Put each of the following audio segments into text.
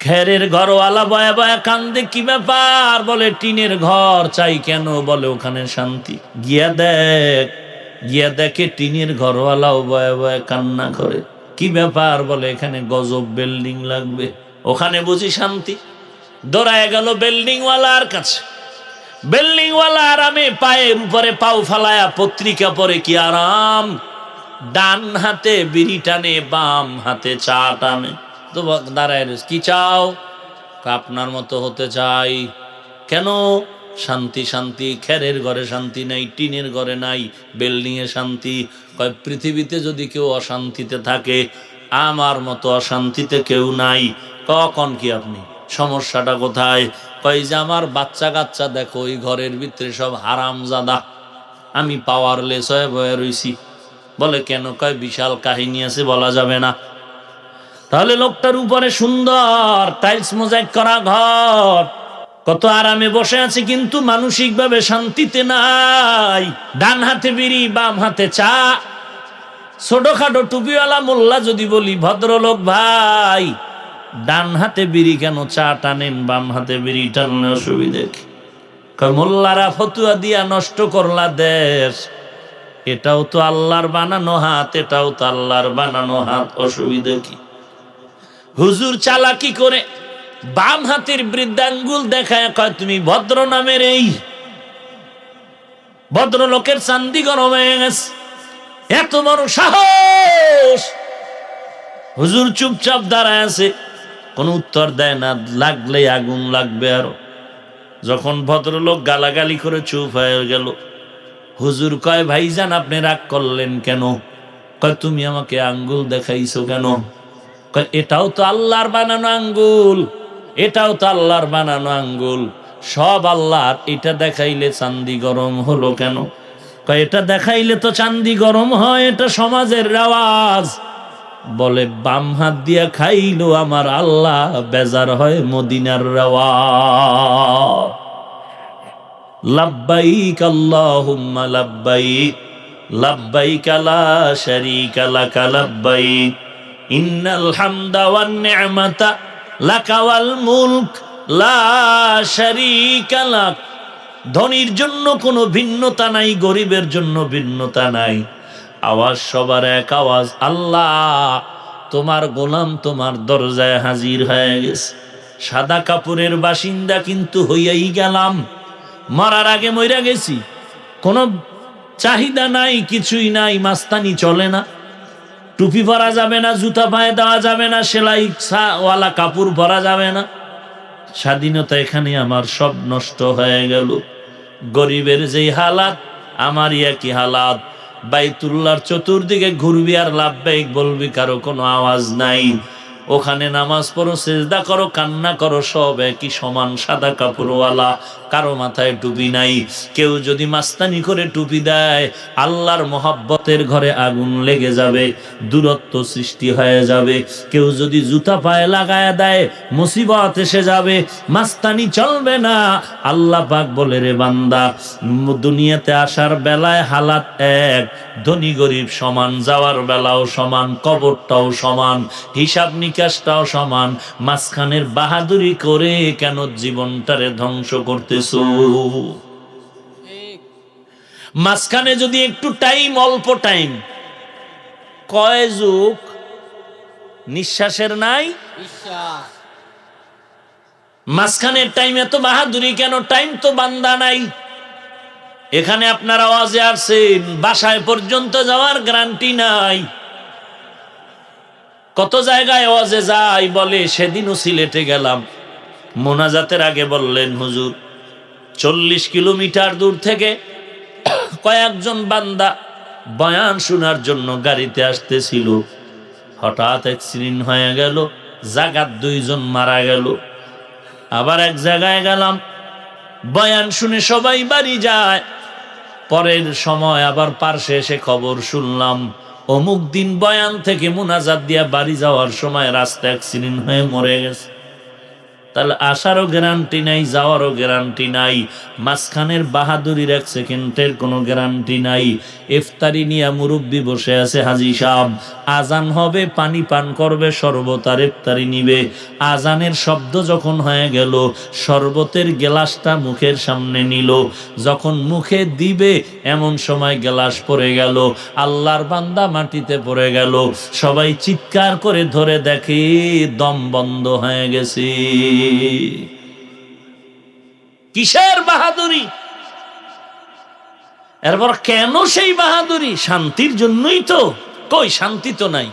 খেরের ঘরওয়ালা বয়া বয়া কান্দে, কি ব্যাপার? বলে টিনের ঘর চাই কেন? বলে ওখানে শান্তি। গিয়া দেখে টিনের ঘরওয়ালাও বয়া বয়া কান্না করে। কি ব্যাপার? বলে এখানে গজব বিল্ডিং লাগবে, ওখানে বুঝি শান্তি। দৌড়ায় গেল বিল্ডিংওয়ালার কাছে। বিল্ডিংওয়ালা আরামে পায়ের উপরে পাও ফালায়া পত্রিকা পড়ে, কি আরাম। ডান হাতে বিড়ি টানে, বাম হাতে চা টানে। তো দাঁড়ায়, কি চাও? আপনার মতো হতে চাই। কেন? শান্তি শান্তি। খেরের ঘরে শান্তি নাই, টিনের ঘরে নাই, বিল্ডিং এ শান্তি। কয় পৃথিবীতে যদি কেউ অশান্তিতে থাকে, আমার মতো অশান্তিতে কেউ নাই। কখন কি আপনি? সমস্যাটা কোথায়? কয় যে আমার বাচ্চা কাচ্চা দেখো, ওই ঘরের ভিতরে সব হারামজাদা, আমি পাওয়ারলেস হয়ে বয়ে রইছি। বলে কেন? কয় বিশাল কাহিনী আছে, বলা যাবে না। তাহলে লোকটার উপরে সুন্দর টাইলস মোজাইক করা ঘর, কত আরামে বসে আছে, কিন্তু মানসিকভাবে শান্তিতে নাই। ডান হাতে বিড়ি, বাম হাতে চা। ছোটখাটো টুপিওয়ালা মোল্লা যদি বলি, ভদ্রলোক ভাই, ডান হাতে বিড়ি কেন চা টানেন, বাম হাতে বিড়ি টানলে অসুবিধে কি? মোল্লারা ফতুয়া দিয়া নষ্ট করলা দেশ। এটাও তো আল্লাহর বানানো হাত, এটাও তো আল্লাহর বানানো হাত, অসুবিধা কি? হুজুর চালাকি করে বাম হাতের বৃদ্ধাঙ্গুল দেখায়, কয় তুমি ভদ্র নামের এই ভদ্রলোকের চান্দি গরম হয়ে গেছে, এত বড় সাহস! হুজুর চুপচাপ দাঁড়ায় আছে, কোন উত্তর দেয় না। লাগলে আগুন লাগবে আরো। যখন ভদ্রলোক গালাগালি করে চুপ হয়ে গেল, হুজুর কয়, ভাইজান আপনি রাগ করলেন কেন? কয় তুমি আমাকে আঙ্গুল দেখাইছো কেন? কয় এটাও তো আল্লাহর বানানো আঙ্গুল, এটাও তো আল্লাহর বানানো আঙ্গুল, সব আল্লাহর। এটা দেখাইলে চান্দি গরম হলো কেন? কয় এটা দেখাইলে তো চান্দি গরম হয়, এটা সমাজের রেওয়াজ। বলে বাম হাত দিয়া খাইলো আমার আল্লাহ, বেজার হয় মদিনার রেওয়াজ। লাব্বাইক আল্লাহুম্মা লাব্বাইক, লাব্বাইক লা শারীকা লাক লাব্বাইক, ইন্নাল হামদা ওয়ান নি'মাতা লাকা ওয়াল মুলক লা শারীকা লাক। ধনীর জন্য কোনো ভিন্নতা নাই, গরিবের জন্য ভিন্নতা নাই, আওয়াজ সবার এক আওয়াজ, আল্লাহ তোমার গোলাম তোমার দরজায় হাজির হয়ে গেছে। সাদা কাপড়ের বাসিন্দা কিন্তু হইয়াই গেলাম, মরার আগে মইরা গেছি, কোনো চাহিদা নাই, কিছুই নাই, মাস্তানি চলে না, টুপি পরা যাবে না, জুতা পায়ে দেওয়া যাবে না, সেলাই ওয়ালা কাপড় পরা যাবে না। স্বাধীনতা এখানে আমার সব নষ্ট হয়ে গেল। গরিবের যেই হালাত, আমারই একই হালাত। বাইতুল্লাহর চতুর্দিকে ঘুরবি আর লাব্বাইক বলবি, কারো কোনো আওয়াজ নাই। ওখানে নামাজ পড়ো, সেজদা করো, কান্না করো, সব একই সমান, সাদা কাপড়ওয়ালা, কারো মাথায় টুপি নাই। কেউ যদি মাস্তানি করে টুপি দেয়, আল্লাহর মহব্বতের ঘরে আগুন লেগে যাবে, দূরত্ব সৃষ্টি হয়ে যাবে। কেউ যদি জুতা পায়ে লাগায় দেয়, মুসিবত এসে যাবে, মাস্তানি চলবে না। আল্লাহ পাক বলে, রে বান্দা, দুনিয়াতে আসার বেলায় হালাত এক, ধনী গরিব সমান, যাওয়ার বেলাও সমান, কবরটাও সমান, হিসাব নিকাশটাও সমান। মাঝখানের বাহাদুরি করে কেন জীবনটারে ধ্বংস করতেছো? মাঝখানে যদি একটু টাইম, অল্প টাইম, কয় যুগ নিঃশ্বাসের নাই, মাঝখানের টাইম এত বাহাদুরি কেন? টাইম তো বান্দা নাই। এখানে আপনার আওয়াজে আসছেন, বাসায় পর্যন্ত যাওয়ার গ্যারান্টি নাই। কত জায়গায় আওয়াজে যাই, বলে সেদিনও সিলেটে গেলাম, মোনাজাতের আগে বললেন, হুজুর 40 কিলোমিটার দূর থেকে কয়েকজন বান্দা বয়ান শোনার জন্য গাড়িতে আসতেছিল, হঠাৎ অ্যাক্সিডেন্ট হয়ে গেল, জাগাত 2 জন মারা গেল। আবার এক জায়গায় গেলাম, বয়ান শুনে সবাই বাড়ি যায়, পরের সময় আবার পার্শ্বে এসে খবর শুনলাম, অমুক দিন বয়ান থেকে মুনাজাত দিয়া বাড়ি যাওয়ার সময় রাস্তা অ্যাক্সিডেন্ট হয়ে মরে গেছে। তাহলে আসারও গ্যারান্টি নাই, যাওয়ারও গ্যারান্টি নাই, মাঝখানের বাহাদুরির 1 সেকেন্ডের কোনো গ্যারান্টি নাই। ইফতারি নিয়ে মুরব্বি বসে আছে, হাজী সাহেব আজান হবে, পানি পান করবে, শরবত আর ইফতারি নিবে। আজানের শব্দ যখন হয়ে গেল, শরবতের গ্লাসটা মুখের সামনে নিল, যখন মুখে দিবে এমন সময় গ্লাস পড়ে গেল, আল্লাহর বান্দা মাটিতে পড়ে গেল। সবাই চিৎকার করে ধরে দেখে দম বন্ধ হয়ে গেছে। কিসের বাহাদুরি? এরপর কেন সেই বাহাদুরি? শান্তির জন্যই তো। কই শান্তি তো নাই।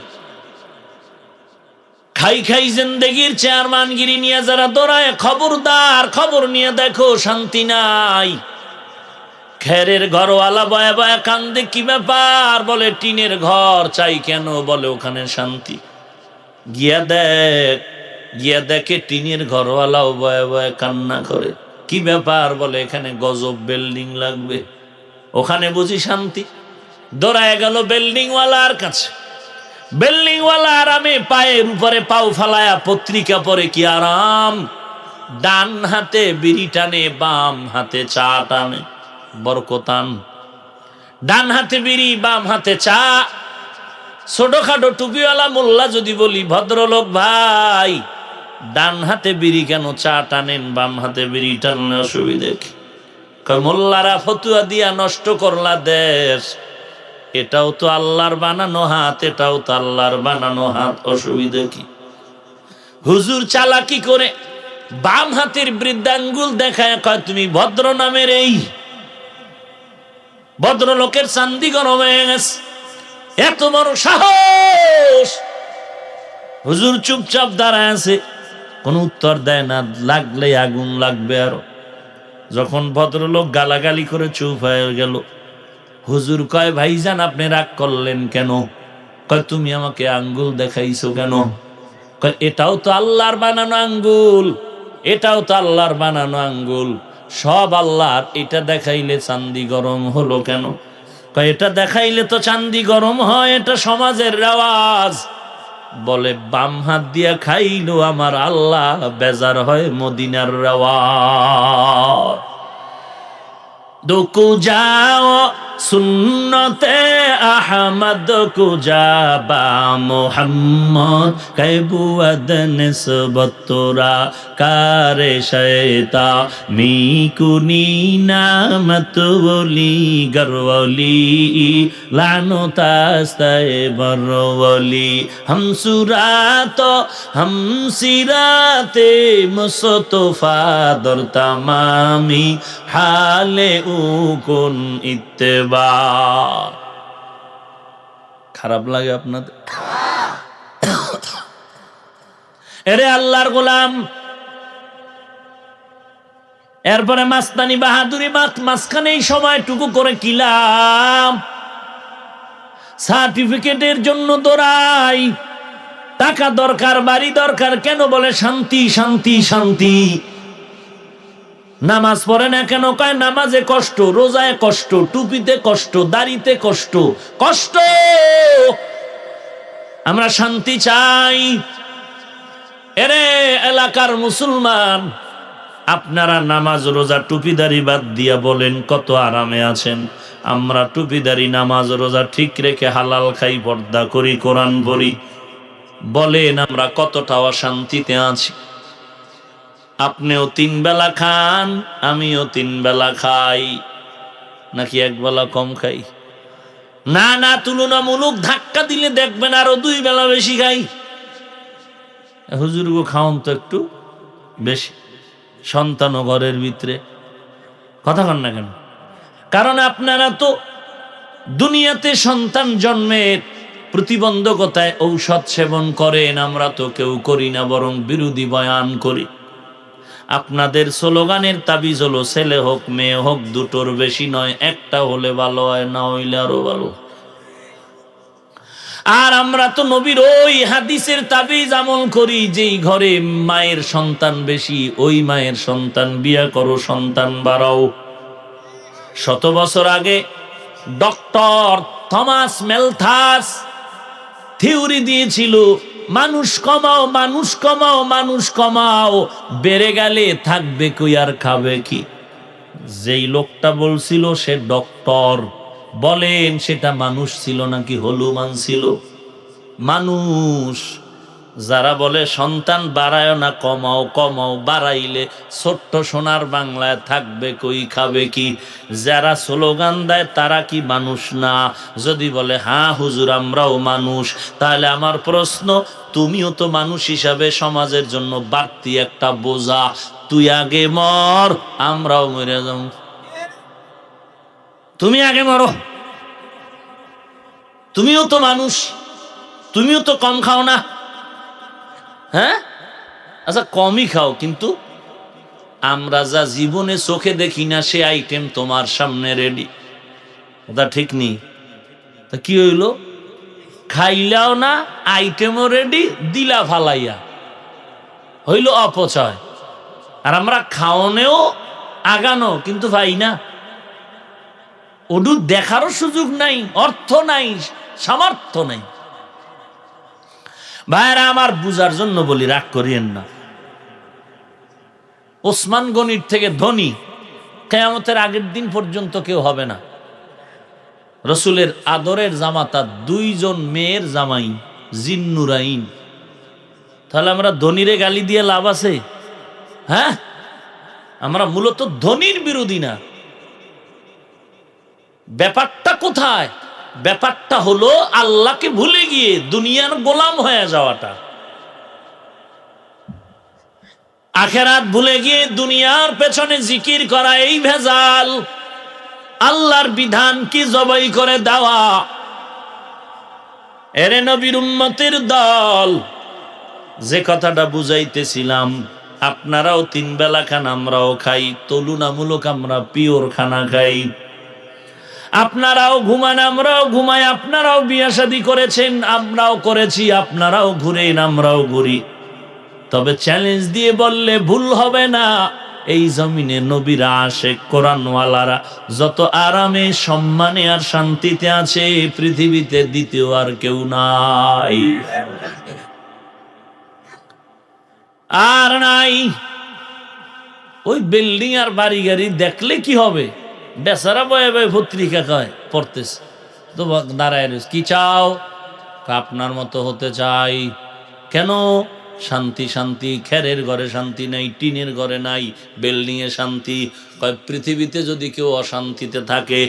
খাই খাই জিন্দেগির চেয়ারম্যানগিরি নিয়ে যারা দৌড়ায়, খবরদার, খবর নিয়ে দেখো শান্তি নাই। খেরের ঘরওয়ালা বয়া বয়া কান্দে, কি ব্যাপার? বলে টিনের ঘর চাই। কেন? বলে ওখানে শান্তি। গিয়া দেখে টিনের ঘরওয়ালাও বয়া বয়া কান্না করে। কি ব্যাপার? বলে এখানে গজব বিল্ডিং লাগবে, ওখানে বুঝি শান্তি। দৌড়ায় গেল বিল্ডিংওয়ালার কাছে। বিল্ডিংওয়ালা আরামে পায়ের উপরে পাও ফালায়া পত্রিকা পড়ে, কি আরাম। ডান হাতে বিড়ি টানে, বাম হাতে চা টানে, বরকতান। ডান হাতে বিড়ি, বাম হাতে চা। ছোটখাটো টুপিওয়ালা মোল্লা যদি বলি, ভদ্রলোক ভাই ডান হাতে বিড়ি কেন চা টানেন, বাম হাতে বিড়ি টানলে অসুবিধে কি? মোল্লারা ফতুয়া দিয়া নষ্ট করলা দেশ। এটাও তো আল্লাহর বানানো হাত, এটাও তো আল্লাহর বানানো হাত, অসুবিধা কি? হুজুর চালাকি করে বাম হাতের বৃদ্ধাঙ্গুল দেখায়, কয় তুমি ভদ্র নামের এই ভদ্রলোকের চান্দি গরম হয়ে গেছে, এত বড় সাহস। হুজুর চুপচাপ দাঁড়ায় আছে, কোন উত্তর দেয় না। লাগলে আগুন লাগবে আরো। যখন ভদ্রলোক গালাগালি করে চুপ হয়ে গেল, হুজুর কয়, ভাইজান আপনি রাগ করলেন কেন? কয়, তুমি আমাকে আঙ্গুল দেখাইছো কেন? কয়, এটাও তো আল্লাহর বানানো আঙ্গুল, এটাও তো আল্লাহর বানানো আঙ্গুল, সব আল্লাহর। এটা দেখাইলে চান্দি গরম হলো কেন? কয়, এটা দেখাইলে তো চান্দি গরম হয়, এটা সমাজের রেওয়াজ। বলে, বাম হাত দিয়া খাইলো আমার আল্লাহ, বেজার হয় মদিনার রেওয়াজ। দুকু যাও সুন্নতে আহমদ কুজাবা মোহাম্মদ কৈবুয়াদ নিসবতরা কারে শয়তা মিকুনি নামত বলি গরওলি লানতাস্তায় বরওলি হামসুরাত হামসিরাতে মুস্তফা দর তামামি হালে উকুন ইত্তেবা। খারাপ লাগে আপনাদের? এরে আল্লাহর গোলাম। এরপরে মাস্তানি বাহাদুরি মাঝখানে এই সময়টুকু করে কিলাম, সার্টিফিকেটের জন্য দৌড়াই, টাকা দরকার, বাড়ি দরকার। কেন? বলে শান্তি, শান্তি, শান্তি। নামাজ পড়ে না কেন? কয় নামাজে কষ্ট, রোজায় কষ্ট, টুপিতে কষ্ট, দাড়িতে কষ্ট, কষ্ট। আমরা শান্তি চাই। এরে এলাকার মুসলমান, আপনারা নামাজ রোজা টুপিদারি বাদ দিয়া বলেন কত আরামে আছেন। আমরা টুপিদারি নামাজ রোজা ঠিক রেখে হালাল খাই, পর্দা করি, কোরআন পড়ি, বলেন আমরা কতটা অশান্তিতে আছি। আপনিও 3 বেলা খান, আমিও 3 বেলা খাই, নাকি 1 বেলা কম খাই? না না, তুলনামূলক ধাক্কা দিলে দেখবেন আরো 2 বেলা বেশি খাই। হুজুর গো খাওন তো একটু বেশি, সন্তান ঘরের ভিতরে, কথা কন না কেন? কারণ আপনারা তো দুনিয়াতে সন্তান জন্মের প্রতিবন্ধকতায় ঔষধ সেবন করেন, আমরা তো কেউ করি না, বরং বিরোধী বয়ান করি। আপনাদের স্লোগানের তাবিজ হলো ছেলে হোক মেয়ে হোক দুটোর বেশি নয়, একটা হলে ভালো হয়, না হইলে আরো ভালো। আর আমরা তো নবীর ওই হাদিসের তাবিজ আমল করি, যেই ঘরে মায়ের সন্তান বেশি ওই মায়ের সন্তান বিয়ে করো, সন্তান বাড়াও। 100 বছর আগে ডক্টর থমাস ম্যালথাস থিওরি দিয়েছিল, মানুষ কমাও, মানুষ কমাও, মানুষ কমাও, বেড়ে গেলে থাকবে কই আর খাবে কি? যেই লোকটা বলছিল সে ডক্টর, বলেন সেটা মানুষ ছিল নাকি হলুমান ছিল? মানুষ। যারা বলে সন্তান বাড়ায় না, কমাও কমাও, বাড়াইলে ছোট্ট সোনার বাংলায় থাকবে কই খাবে কি? যারা স্লোগান দেয় তারা কি মানুষ না? যদি বলে হ্যাঁ হুজুর আমরাও মানুষ, তাহলে আমার প্রশ্ন, তুমিও তো মানুষ হিসাবে সমাজের জন্য বাড়তি একটা বোঝা। তুই আগে মর, আমরাও মরে যাব। তুমি আগে মরো, তুমিও তো মানুষ, তুমিও তো কম খাও না। হ্যাঁ আচ্ছা, কমই খাও, কিন্তু আমরা যা জীবনে চোখে দেখি না সে আইটেম তোমার সামনে রেডি। ওটা ঠিক নেই? তা কি হইল? খাইলাও না, আইটেমও রেডি, দিলা ফালাইয়া, হইল অপচয়। আর আমরা খাওনেও আগানো, কিন্তু ভাই না, ওডু দেখারও সুযোগ নাই, অর্থ নাই, সামর্থ্য নাই। ভাইরা আমার, বুঝার জন্য বলি, রাগ করিয়েন না। ওসমান গনির থেকে ধনী কিয়ামতের আগের দিন পর্যন্ত কেউ হবে না। রসুলের আদরের জামাতা, 2 জন মেয়ের জামাই, জিন্নুরাইন। তাহলে আমরা ধনীরে গালি দিয়ে লাভ আছে? হ্যাঁ, আমরা মূলত ধনীর বিরোধী না। ব্যাপারটা কোথায়? ব্যাপারটা হলো আল্লাহকে ভুলে গিয়ে দুনিয়ার গোলাম হয়ে যাওয়াটা। আখেরাত ভুলে গিয়ে দুনিয়ার পেছনে জিকির করা, এই ভেজাল। আল্লাহর বিধান কি জবাই করে দেওয়া। এরে নবীর উম্মতের দল, যে কথাটা বুঝাইতেছিলাম, আপনারাও 3 বেলা খান, আমরাও খাই, তুলনামূলক আমরা পিওর খানা খাই। আপনারাও ঘুমান, আমরাও ঘুমাই। আপনারাও বিয়ে শাদী করেছেন, আমরাও করেছি। আপনারাও ঘুরেন, আমরাও ঘুরি। তবে চ্যালেঞ্জ দিয়ে বললে ভুল হবে না, এই জমিনে নবীরা আশেক কোরআনওয়ালারা যত আরামে, সম্মানে আর শান্তিতে আছে, পৃথিবীতে দ্বিতীয় আর কেউ নাই, আর নাই। ওই বিল্ডিং আর বাড়ি গাড়ি দেখলে কি হবে? বেচারা বয়ে বয়ে পত্রিকা কয় পড়তেছে, তো দাঁড়ায় রয়েছে, কি চাও? আপনার মতো হতে চাই। কেন? শান্তি শান্তি, খেরের ঘরে শান্তি নাই, টিনের ঘরে নাই, বিল্ডিং এ শান্তি। কয় পৃথিবীতে যদি কেউ অশান্তিতে থাকে,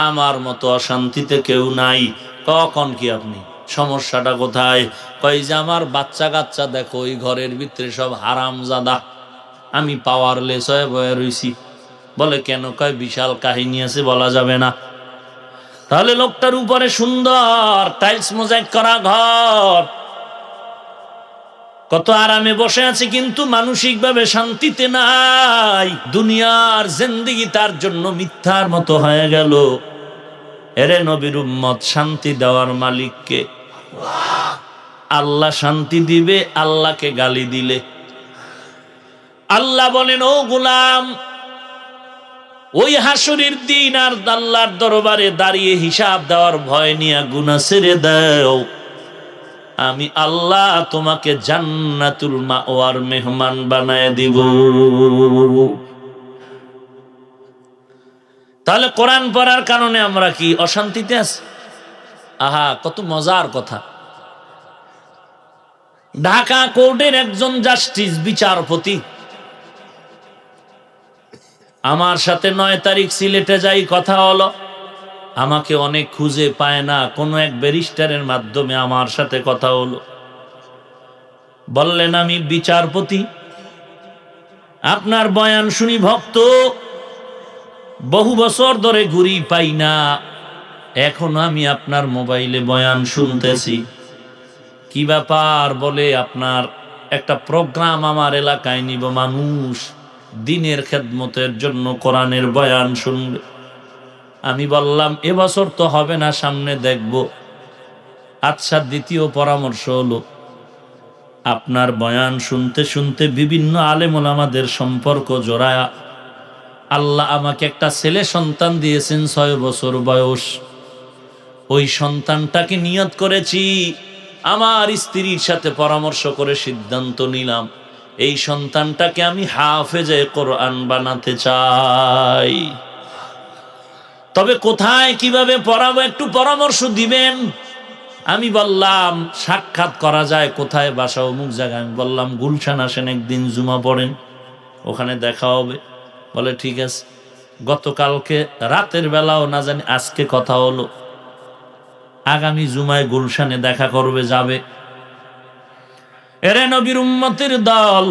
আমার মতো অশান্তিতে কেউ নাই। কখন কি আপনি? সমস্যাটা কোথায়? কয় যে আমার বাচ্চা কাচ্চা দেখো, ওই ঘরের ভিতরে সব হারামজাদা, আমি পাওয়ারলেস হয়ে বয়ে রইছি। বলে কেন? কয় বিশাল কাহিনী আছে, বলা যাবে না। তাহলে লোকটার উপরে সুন্দর টাইলস মোজাইক করা ঘর, কত আরামে বসে আছে, কিন্তু মানসিকভাবে শান্তিতে নাই। দুনিয়ার জিন্দেগি তার জন্য মিথ্যার মতো হয়ে গেল। এরে নবীর উম্মত, শান্তি দেওয়ার মালিককে? আল্লাহ শান্তি দিবে আল্লাহকে গালি দিলে। আল্লাহ বলেন, ও গোলাম, ওই হাসরের দিন আর আল্লাহর দরবারে দাঁড়িয়ে হিসাব দেওয়ার ভয় নিয়ে গুনাহ ছেড়ে দাও, আমি আল্লাহ তোমাকে জান্নাতুল মাওয়ার মেহমান বানায় দিব। তাহলে কোরআন পড়ার কারণে আমরা কি অশান্তিতে আছি? আহা, কত মজার কথা। ঢাকা কোর্টের একজন জাস্টিস, বিচারপতি, আমার সাথে 9 তারিখ সিলেটে যাই, কথা হলো। আমাকে অনেক খুঁজে পায় না, কোনো এক ব্যারিস্টারের মাধ্যমে আমার সাথে কথা হলো। বললেন, আমি বিচারপতি, আপনার বয়ান শুনি ভক্ত, বহু বছর ধরে ঘুরি, পাই না, এখন আমি আপনার মোবাইলে বয়ান শুনতেছি। কি ব্যাপার? বলে, আপনার একটা প্রোগ্রাম আমার এলাকায় নিব, মানুষ দিনের খেদমতের জন্য কোরআনের বয়ান শুনবে। আমি বললাম, এবছর তো হবে না, সামনে দেখব। আচ্ছা, দ্বিতীয় পরামর্শ হলো, আপনার বয়ান শুনতে শুনতে বিভিন্ন আলেম ওলামাদের সম্পর্ক জোড়ায়া আল্লাহ আমাকে একটা ছেলে সন্তান দিয়েছেন, 6 বছর বয়স। ওই সন্তানটাকে নিয়ত করেছি আমার স্ত্রীর সাথে পরামর্শ করে সিদ্ধান্ত নিলাম এই সন্তানটাকে আমি হাফেজে কোরআন বানাতে চাই। তবে কোথায় কিভাবে পড়াবো একটু পরামর্শ দিবেন। আমি বললাম সাক্ষাৎ করা যায় কোথায়, বাসা অমুক জায়গায়। আমি বললাম গুলশান আসেন একদিন, জুমা পড়েন, ওখানে দেখা হবে। বলে ঠিক আছে। গতকালকে রাতের বেলাও না জানি আজকে কথা হলো, আগামী জুমায় গুলশানে দেখা করবে, যাবে। এরে নবীর উম্মতের দল,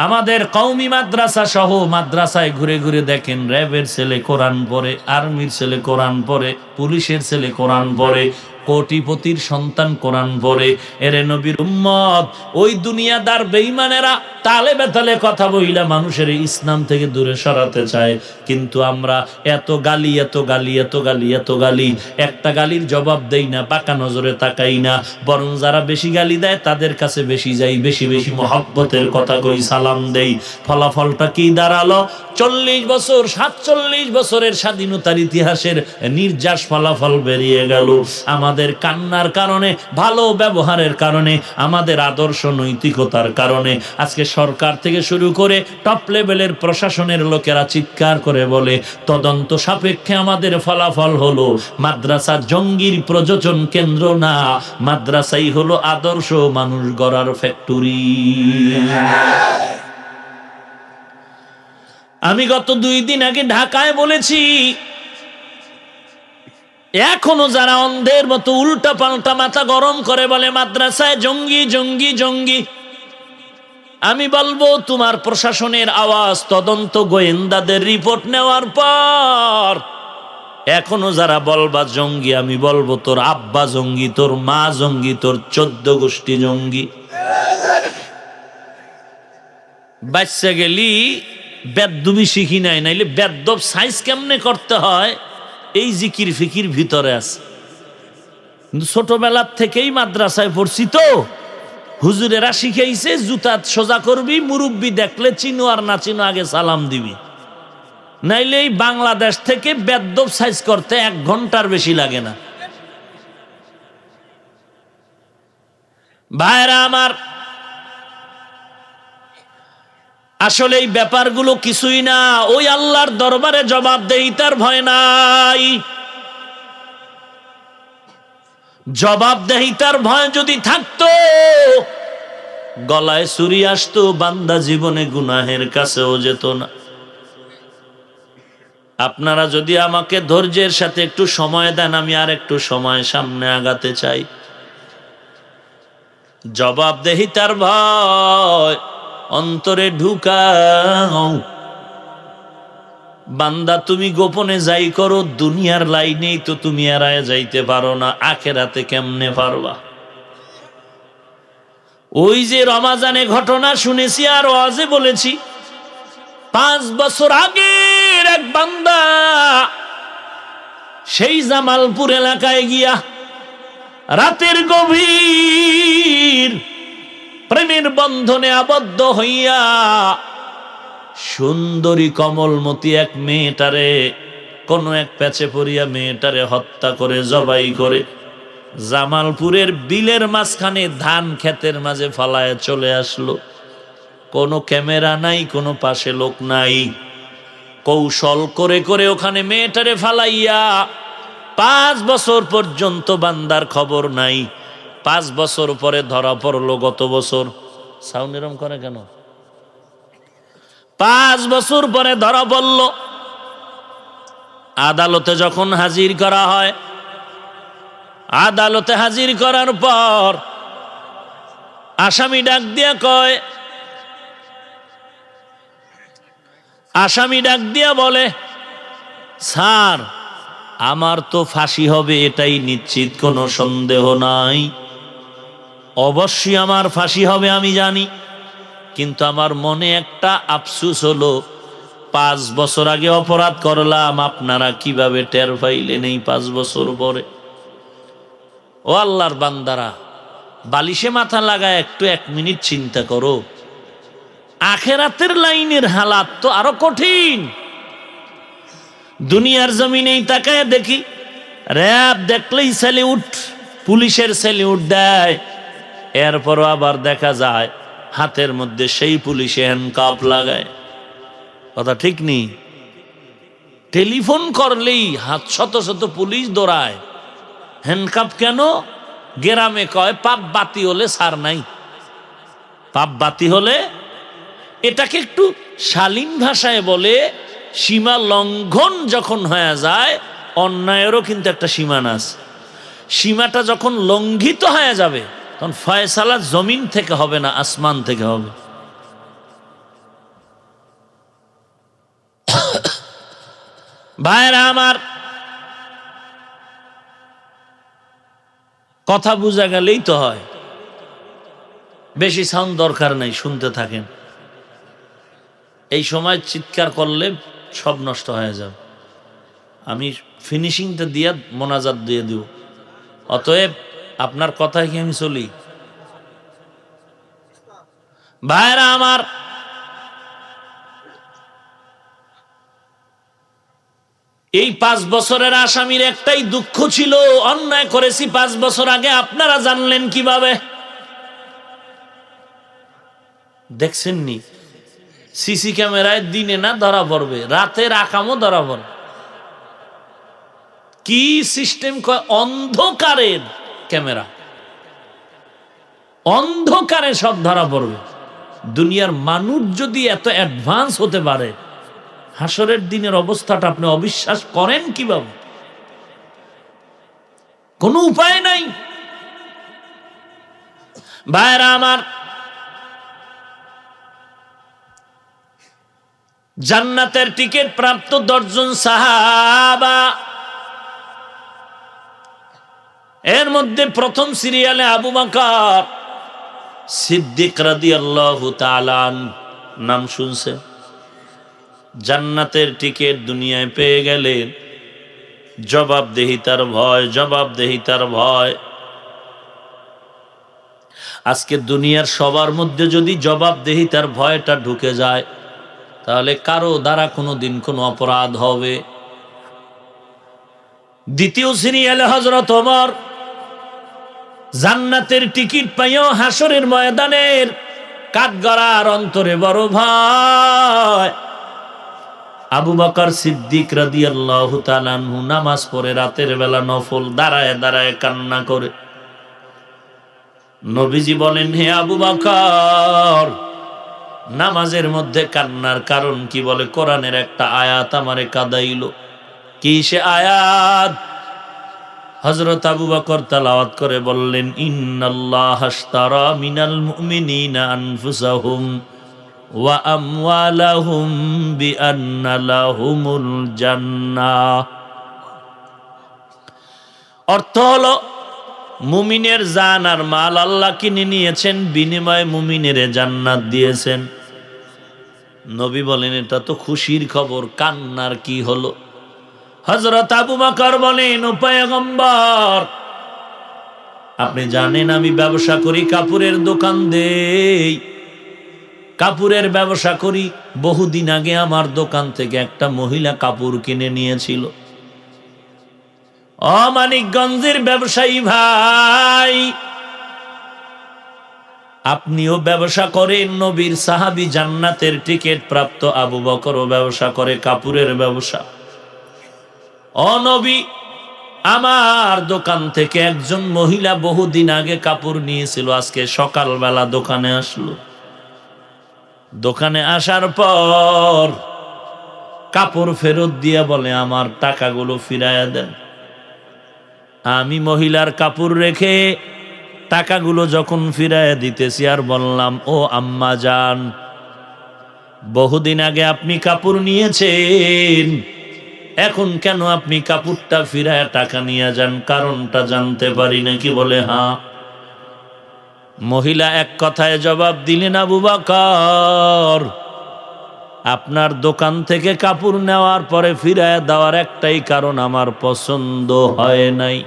আমাদের কওমি মাদ্রাসা সহ মাদ্রাসায় ঘুরে ঘুরে দেখেন র্যাবের ছেলে কোরআন পড়ে, আর্মির ছেলে কোরআন পড়ে, পুলিশের ছেলে কোরআন পড়ে, কোটিপতির সন্তান কোরআন পড়ে। এরে নবীর উম্মত, ওই দুনিয়াদার বেঈমানেরা তালে বেতালে কথা বইলা মানুষের ইসলাম থেকে দূরে সরাতে চায়। কিন্তু আমরা এত গালি, এত গালি, এত গালি, এত গালি, একটা গালির জবাব দেই না, পাকা নজরে তাকাই না। বরং যারা বেশি গালি দেয় তাদের কাছে বেশি যাই, বেশি বেশি মহব্বতের কথা কই, সালাম দেই। ফলাফলটা কি দাঁড়ালো? 40 বছর 47 বছরের স্বাধীনতার ইতিহাসের নির্যাস ফলাফল বেরিয়ে গেল। আমাদের কান্নার কারণে, ভালো ব্যবহারের কারণে, আমাদের আদর্শ নৈতিকতার কারণে আজকে সরকার থেকে শুরু করে টপ লেভেলের প্রশাসনের লোকেরা চিৎকার করে বলে তদন্ত সাপেক্ষে আমাদের ফলাফল হলো মাদ্রাসা জঙ্গির প্রযোজন কেন্দ্র না, মাদ্রাসাই হলো আদর্শ মানুষ গড়ার ফ্যাক্টরি। আমি গত 2 দিন আগে ঢাকায় বলেছি, এখনো যারা অন্ধের মতো উল্টা পাল্টা মাথা গরম করে বলে মাদ্রাসায় জঙ্গি জঙ্গি জঙ্গি, আমি বলবো তোমার প্রশাসনের আওয়াজ, তদন্ত গোয়েন্দাদের রিপোর্ট নেওয়ার পর এখনো যারা বলবা জঙ্গি, আমি বলবো তোর আব্বা জঙ্গি, তোর মা জঙ্গি, তোর 14 গোষ্ঠী জঙ্গি। বাচ্চা গেলি বেদ্যুবি শিখি নাই, নাইলে বেদ্যব সাইজ কেমনে করতে হয় এই জিকির ফিকির ভিতরে আছে। কিন্তু ছোটবেলার থেকেই মাদ্রাসায় পড়ছি তো, হুজুরেরা শিখাইছে জুতা সোজা করবি, মুরব্বি দেখলে চিনো আর না চিনো আগে সালাম দিবি। নাইলে এই বাংলাদেশ থেকে বেদ্যব সাইজ করতে 1 ঘন্টার বেশি লাগে না। ভাইরা আমার, আসলে এই ব্যাপারগুলো কিছুই না, ওই আল্লাহর দরবারে জবাবদেহিতার ভয় নাই। জবাবদেহিতার ভয় যদি থাকতো, গলায় ছুরি আসতো, বান্দা জীবনে গুনাহের কাছেও যেত না। আপনারা যদি আমাকে ধৈর্যের সাথে একটু সময় দেন, আমি আর একটু সময় সামনে আগাতে চাই। জবাবদেহিতার ভয় অন্তরে ঢুকাও। বান্দা তুমি গোপনে যাই করো, দুনিয়ার লাইনেই তো তুমি এড়ায় যাইতে পারো না, আখেরাতে কেমনে পারবা? ওই যে রমাজানে ঘটনা শুনেছি আর ওয়াজে বলেছি, 5 বছর আগের এক বান্দা সেই জামালপুর এলাকায় গিয়া রাতের গভীর প্রেমের বন্ধনে আবদ্ধ হইয়া সুন্দরী কমলমতি এক মেয়েটারে, কোন এক প্যাচে পড়িয়া মেয়েটারে হত্যা করে জবাই করে জামালপুরের বিলের মাঝখানে ধান ক্ষেতের মাঝে ফালায় চলে আসলো। কোনো ক্যামেরা নাই, কোনো পাশে লোক নাই, কৌশল করে করে ওখানে মেয়েটারে ফালাইয়া 5 বছর পর্যন্ত বান্দার খবর নাই। 5 বছর পরে ধরা পড়লো গত বছর। সাউন্ড এরম করে কেন? 5 বছর পরে ধরা পড়ল। আদালতে যখন হাজির করা হয়, আদালতে হাজির করার পর আসামি ডাক দিয়া কয়, আসামি ডাক দিয়া বলে, স্যার আমার তো ফাঁসি হবে এটাই নিশ্চিত, কোনো সন্দেহ নাই, অবশ্যই আমার ফাঁসি হবে আমি জানি, কিন্তু আমার মনে একটা আফসোস হলো 5 বছর আগে অপরাধ করলাম, আপনারা কিভাবে টের পাইলেন এই 5 বছর পরে? ও আল্লাহর বান্দারা, বালিশে মাথা লাগায় একটু 1 মিনিট চিন্তা করো, আখেরাতের লাইনের হালাত তো আরো কঠিন। দুনিয়ার জমিনেই তাকায় দেখি, র‍্যাব দেখলেই স্যালিউট, পুলিশের স্যালিউট দেয়, এরপরও আবার দেখা যায় হাতের মধ্যে সেই পুলিশে হ্যান্ডকাপ লাগায়। কথা ঠিক নেই? টেলিফোন করলেই হাত শত শত পুলিশ দৌড়ায়। হ্যান্ডকাপ কেন? গ্রামে কয় পাপ বাতি হলে সার নাই। পাপ বাতি হলে, এটাকে একটু শালীন ভাষায় বলে সীমা লঙ্ঘন যখন হয়ে যায়, অন্যায়েরও কিন্তু একটা সীমানা আছে। সীমাটা যখন লঙ্ঘিত হয়ে যাবে তখন ফয়সালা জমিন থেকে হবে না, আসমান থেকে হবে। ভাইরা আমার, কথা বোঝা গেলেই তো হয়, বেশি সাউন্ড দরকার নাই, শুনতে থাকেন। এই সময় চিৎকার করলে সব নষ্ট হয়ে যাবে। আমি ফিনিশিংটা দিয়ে মোনাজাত দিয়ে দিব। অতএব আপনার কথায় কি আমি চলি? ভাইরা আমার, এই 5 বছরের আসামির একটাই দুঃখ ছিল, অন্যায় করেছি 5 বছর আগে। আপনারা জানলেন কিভাবে? দেখছেননি? সিসি ক্যামেরায় দিনে না ধরা পড়বে, রাতে রাখামও ধরা পড়বে। কি সিস্টেম! অন্ধকারের ক্যামেরা, অন্ধকারে সব ধরা পড়বে। দুনিয়ার মানুষ যদি এত অ্যাডভান্স হতে পারে, হাসরের দিনের অবস্থাটা আপনি অবিশ্বাস করেন কিভাবে? কোনো উপায় নাই। ভাইরা আমার, জান্নাতের টিকিট প্রাপ্ত 10 জন সাহাবা, এর মধ্যে প্রথম সিরিয়ালে আবু বকর সিদ্দিক রাদিয়াল্লাহু তাআলা নাম শুনছে। জান্নাতের টিকিট দুনিয়ায় পেয়ে গেলেন, জবাবদেহিতার ভয়, জবাবদেহিতার ভয়। আজকে দুনিয়ার সবার মধ্যে যদি জবাবদেহিতার ভয়টা ঢুকে যায়, তাহলে কারো দ্বারা কোনোদিন কোনো অপরাধ হবে। দ্বিতীয় সিরিয়ালে হযরত ওমর জান্নাতের টিকিট পাইও হাসরের ময়দানের কাঠগড়ার অন্তরে বড় ভয়। আবু বকর সিদ্দিক রাদিয়াল্লাহু তাআলা আনহু নামাজ পড়ে রাতের বেলা নফল দাঁড়ায় দাঁড়ায় কান্না করে। নবীজি বলেন, হে আবু বকর, নামাজের মধ্যে কান্নার কারণ কি? বলে, কোরআনের একটা আয়াত আমারে কাঁদাইলো। কি সে আয়াত? হযরত আবু বকর তেলাওয়াত করে বললেন, ইন্নাল্লাহা আশতারা মিনাল মুমিনিনা আনফুসাহুম ওয়া আমওয়ালাহুম বিআন্না লাহুমুল জান্নাহ। অর্থ হলো, মুমিনের জান আর মাল আল্লাহ কিনে নিয়েছেন, বিনিময়ে মুমিনের জান্নাত দিয়েছেন। নবী বলেন, এটা তো খুশির খবর, কান্নার কি হলো? হযরত আবু বকর বলেন, ও পয়গম্বর, আপনি জানেন আমি ব্যবসা করি, কাপড়ের দোকান দেই, কাপড়ের ব্যবসা করি। বহুদিন আগে আমার দোকান থেকে একটা মহিলা কাপড় কিনে নিয়েছিল। মানিকগঞ্জের ব্যবসায়ী ভাই, আপনিও ব্যবসা করেন। নবীর সাহাবী জান্নাতের টিকিট প্রাপ্ত আবু বকরও ব্যবসা করে, কাপড়ের ব্যবসা। নবী, আমার দোকান থেকে একজন মহিলা বহুদিন আগে কাপড় নিয়েছিল, আজকে সকালবেলা দোকানে আসলো। দোকানে আসার পর কাপড় ফেরত দিয়ে বলে, আমার টাকাগুলো ফিরাইয়া দেন। আমি মহিলার কাপড় রেখে টাকাগুলো যখন ফিরাইয়া দিতেছি, আর বললাম, ও আম্মা জান, বহুদিন আগে আপনি কাপড় নিয়েছেন, এখন কেন আপনি কাপড়টা ফিরাইয়া টাকা নিয়ে যান? কারণটা জানতে পারি নাকি? বলে, হ্যাঁ। মহিলা এক কথায় জবাব দিলেন, আবু বকর, আপনার দোকান থেকে কাপড় নেওয়ার পরে ফিরাইয়া দেওয়ার একটাই কারণ, আমার পছন্দ হয় নাই।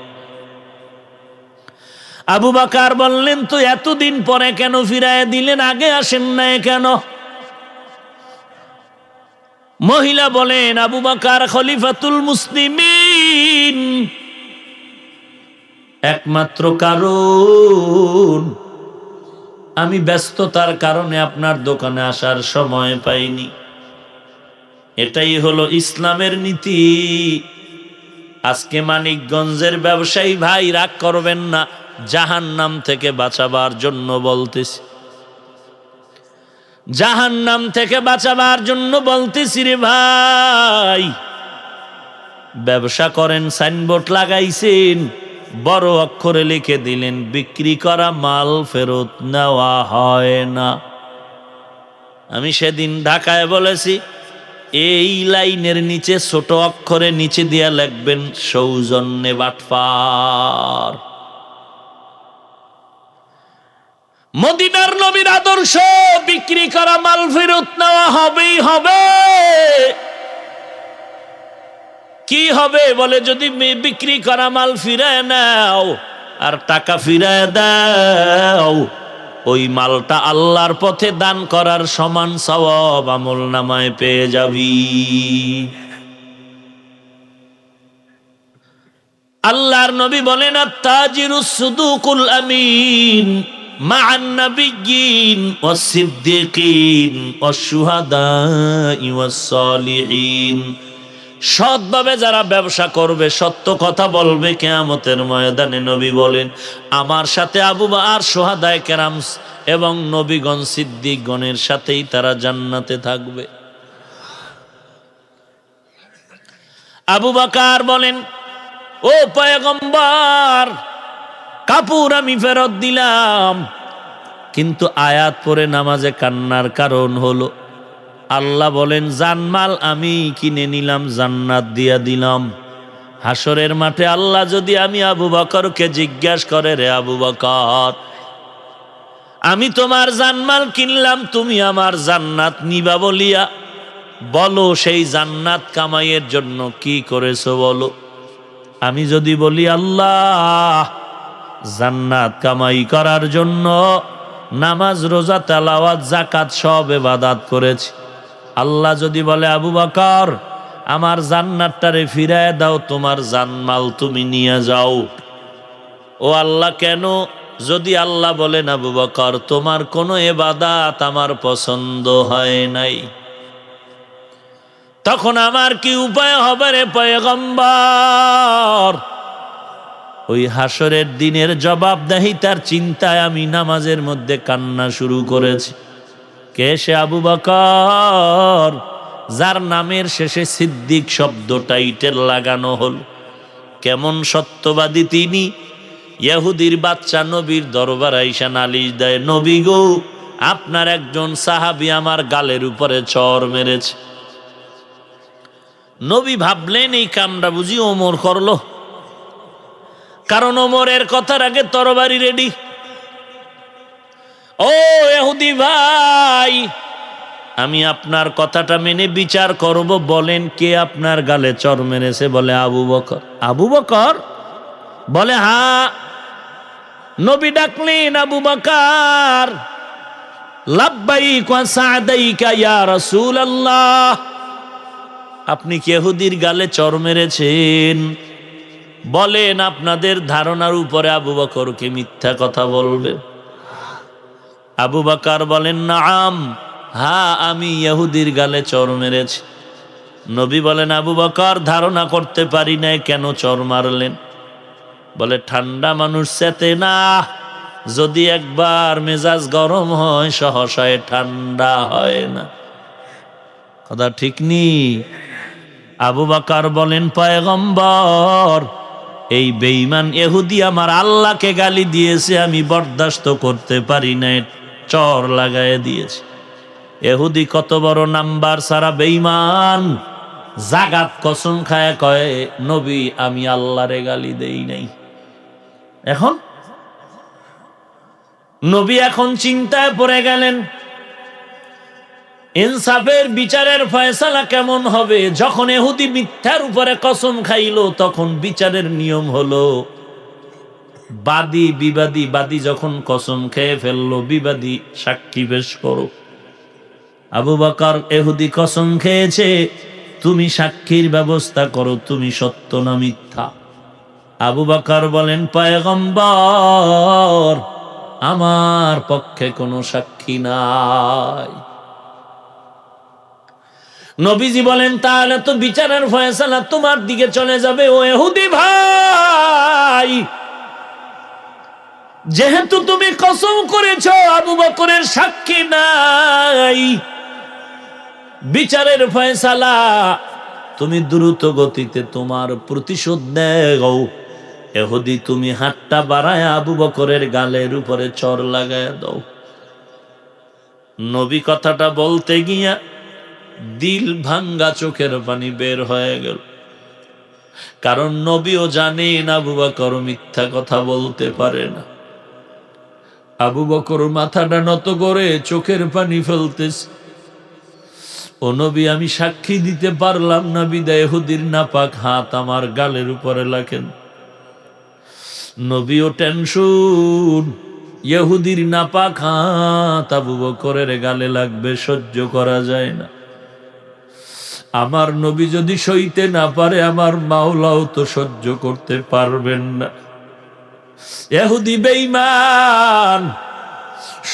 আবু বকর বললেন, তো এতদিন পরে কেন ফিরাইয়া দিলেন? আগে আসেন নাই কেন? মহিলা বলেন, আবু বকর খলিফাতুল মুসলিমিন, একমাত্র কারণ আমি ব্যস্ততার কারণে আপনার দোকানে আসার সময় পাইনি। এটাই হলো ইসলামের নীতি। আজকে মানিকগঞ্জের ব্যবসায়ী ভাই রাগ করবেন না, জাহান্নাম থেকে বাঁচাবার জন্য বলতেছি, জাহান্নাম থেকে বাঁচাবার জন্য বলতেছি রে ভাই। ব্যবসা করেন, সাইনবোর্ড লাগাইছেন, বড় অক্ষরে লিখে দিলেন বিক্রি করা মাল ফেরত নেওয়া হয় না। আমি সেদিন ঢাকায় বলেছি এই লাইনের নিচে ছোট অক্ষরে নিচে দিয়া লিখবেন সৌজন্যে বাটপার। মদিনার নবীর আদর্শ, বিক্রি করা মাল ফেরত নেওয়া হবেই হবে। কি হবে বলে, যদি বিক্রি করা মাল ফিরায় নাও আর টাকা ফিরায় দাও, ওই মালটা আল্লাহর পথে দান করার সমান সওয়াব আমল নামায় পেয়ে যাবি। আল্লাহর নবী বলেন আত-তাজিরুস সুদুকুল আমিন মা'আন নাবিয়্যিন ওয়াস সিদ্দিকিন ওয়াস শুহাদা'i ওয়াস সালিহিন। সৎভাবে যারা ব্যবসা করবে, সত্য কথা বলবে, কিয়ামতের ময়দানে নবী বলেন আমার সাথে আবু বকর, শুহাদায়ে কেরাম এবং নবীগণ, সিদ্দিকগণের সাথেই তারা জান্নাতে থাকবে। আবু বকর বলেন ও পয়গম্বর, কাপড় আমি ফেরত দিলাম, কিন্তু আয়াত পড়ে নামাজে কান্নার কারণ হলো আল্লাহ বলেন জানমাল আমি কিনে নিলাম, জান্নাত দিয়া দিলাম। হাসরের মাঠে আল্লাহ যদি আমি আবু বকরকে জিজ্ঞাসা করে, রে আবু বকর, আমি তোমার জানমাল কিনলাম, তুমি আমার জান্নাত নিবা বলিয়া, বলো সেই জান্নাত কামাইয়ের জন্য কি করেছো বলো। আমি যদি বলি আল্লাহ জান্নাত কামাই করার জন্য নামাজ, রোজা, তেলাওয়াত, যাকাত সব ইবাদত করেছি, আল্লাহ যদি বলে আবু বকর আমার জান্নাতটারে ফিরায় দাও, তোমার জানমাল তুমি নিয়ে যাও। ও আল্লাহ কেন? যদি আল্লাহ বলেন আবু বকর তোমার কোনো ইবাদত আমার পছন্দ হয় নাই, তখন আমার কি উপায় হবে রে পয়গম্বর? ওই হাসরের দিনের জবাবদিহিতার চিন্তায় আমি নামাজের মধ্যে কান্না শুরু করেছি। কে সে আবু বকর যার নামের শেষে সিদ্দিক শব্দ টাইটেল লাগানো হল? কেমন সত্যবাদী তিনি! ইহুদির বাচ্চা নবীর দরবার আইসা নালিশ দেয়, নবী গো আপনার একজন সাহাবী আমার গালের উপরে চর মেরেছে। নবী ভাবলেন এই কামটা বুঝি ওমর করলো, কারণ ওমরের কথার আগে তরবারি রেডি। ও ইহুদি ভাই, আমি আপনার কথাটা মেনে বিচার করব, বলেন কে আপনার গালে চর মেরেছে? বলে আবু বকর। আবু বকর বলে হ্যাঁ। নবী ডাকলেন আবু বকর, লাব্বাইক ওয়া সা'দাইকা ইয়া রাসূলুল্লাহ, আপনি কি ইহুদির গালে চর মেরেছেন? বলেন আপনাদের ধারণার উপরে আবু বকরকে মিথ্যা কথা বলবে? আবু বকর বলেন নাম, হ্যাঁ আমি ইহুদির গালে চর মেরেছি। নবী বলেন আবু বকর ধারণা করতে পারি নাই কেন চর মারলেন? বলে ঠান্ডা মানুষ চেতে না, যদি একবার মেজাজ গরম হয় সহসায় ঠান্ডা হয় না। কথা ঠিক নি? আবু বকর বলেন পয়গম্বর এই বেঈমান ইহুদি আমার আল্লাহকে গালি দিয়েছে, আমি বরদাস্ত করতে পারি না, চর লাগায় দিয়েছে। ইহুদি কত বড় নাম্বার সারা বেঈমান, জাগাত কসম খায় কয় নবী আমি আল্লাহরে গালি দেই নাই। এখন নবী এখন চিন্তায় পড়ে গেলেন ইনসাফের বিচারের ফয়সালা কেমন হবে। যখন ইহুদি মিথ্যার উপরে কসম খাইলো, তখন বিচারের নিয়ম হলো বাদী বিবাদী, বাদী যখন কসম খেয়ে ফেললো, বিবাদী সাক্ষী পেশ করো। আবু বকর ইহুদি কসম খেয়েছে, তুমি সাক্ষীর ব্যবস্থা করো, তুমি সত্য না মিথ্যা। আবু বকর বলেন, পয়গম্বর, আমার পক্ষে কোনো সাক্ষী নাই। নবীজি বলেন, তাহলে তো বিচারের ফয়সালা তোমার দিকে চলে যাবে ও ইহুদি ভাই। যেহেতু তুমি কসম করেছো আবু বকরের সাক্ষী নাই, বিচারের ফয়সালা তুমি দ্রুত গতিতে তোমার প্রতিশোধ নেও। ইহুদি, তুমি হাতটা বাড়ায় আবু বকরের গালের উপরে চর লাগায় দাও। নবী কথাটা বলতে গিয়া দিল ভাঙ্গা চোখের পানি বের হয়ে গেল। কারণ নবীও জানেন আবু বকর মিথ্যা কথা বলতে পারে না। আবু বকর মাথাটা নত করে চোখের পানি ফেলতেছে। ও নবী, আমি সাক্ষী দিতে পারলাম না বিদায় ইহুদির নাপাক হাত আমার গালের উপরে লাগেন। নবীও টেনশন, ইহুদির নাপাক হাত আবু বকরের গালে লাগবে, সহ্য করা যায় না। আমার নবী যদি সইতে না পারে, আমার মাওলাও তো সহ্য করতে পারবেন না। ইহুদি বেঈমান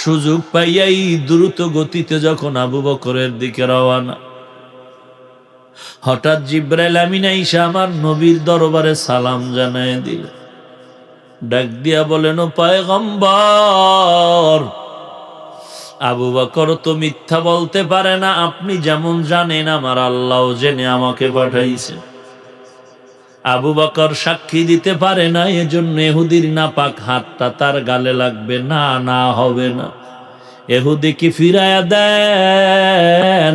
সুযোগ পাইয়াই দ্রুত গতিতে যখন আবু বকরের দিকে রওয়ানা, হঠাৎ জিবরাইল আমিন আইসা আমার নবীর দরবারে সালাম জানায় দিল। ডাক দিয়া বলেন, ও পয়গম্বর, আবু বকর তো মিথ্যা বলতে পারে না। আপনি যেমন জানেন, আমার আল্লাহ জেনে আমাকে পাঠাইছে। আবু বকর সাক্ষী দিতে পারে না, এজন্য ইহুদির নাপাক হাতটা তার গালে লাগবে না। না, হবে না। ইহুদিকে ফিরায়া দেন।